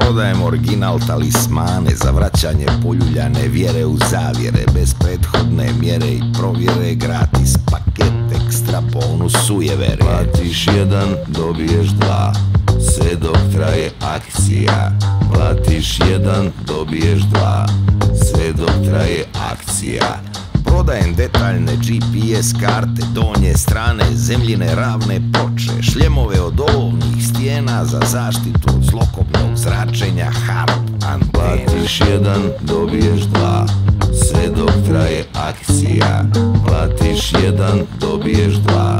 Prodajem original talismane za vraćanje poljuljane vjere u zavjere, bez prethodne mjere i provjere, gratis paket ekstra bonus sujevere. Platiš jedan, dobiješ dva, sve dok traje akcija. Platiš jedan, dobiješ dva, sve dok traje akcija. Prodajem detaljne GPS karte, donje strane, zemljine ravne ploče, šljemove od olovnih stijena za zaštitu od zlokobnog zračenja, harp antene. Platiš jedan, dobiješ dva, sve dok traje akcija. Platiš jedan, dobiješ dva,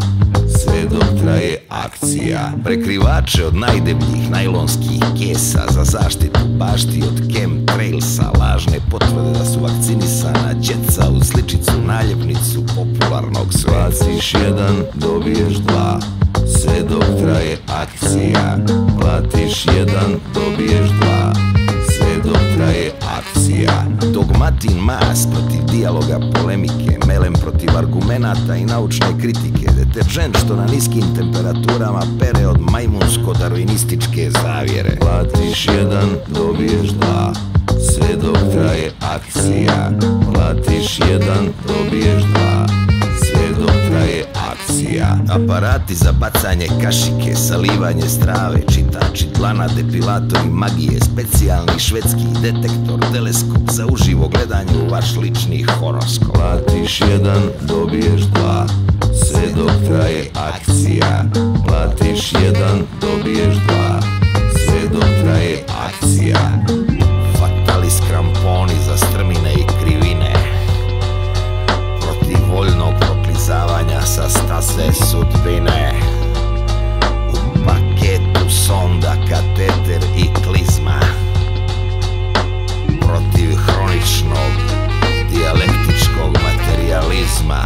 sve dok traje akcija. Prekrivače od najdebljih najlonskih kesa za zaštitu bašti od chemtrailsa, lažne potvrde da su vakcinisana djeca uz sličicu naljepnicu popularnog sveta. Platiš jedan, dobiješ dva, sve dok traje akcija. Platiš jedan, dobiješ dva, sve dok traje akcija. Dogmatin mas protiv dijaloga, polemike, melem protiv argumenata i naučne kritike, deteržent što na niskim temperaturama pere od majmunsko-darwinističke zavjere. Platiš jedan, dobiješ dva, sve dok traje akcija. Platiš jedan, dobiješ dva, sve dok traje akcija. Aparati za bacanje kašike, salivanje strave, čitači dlana, depilatori magije, specijalni švedski detektor, teleskop za uživo gledanje u vaš lični horoskop. Platiš jedan, dobiješ dva, sve dok traje akcija. Platiš jedan, dobiješ dva, sve dok traje akcija. Fatalis kramponi za strmine i krivine, protiv voljnog proklizavanja sa staze sudbine. U paketu sonda, kateter i klizma, protiv hroničnog dijalektičkog materijalizma.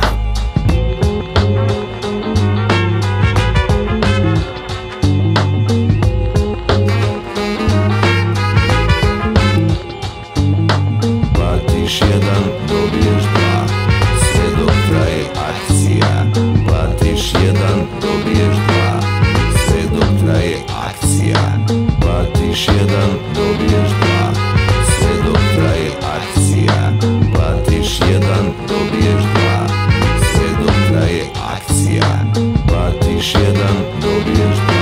Platiš jedan, dobiješ dva, sve dok traje akcija. Platiš jedan, dobiješ dva, sve dok traje akcija. Platiš jedan, dobiješ dva, sve dok traje akcija. Platiš jedan, dobiješ dva, sve dok traje akcija. Platiš jedan, dobiješ dva.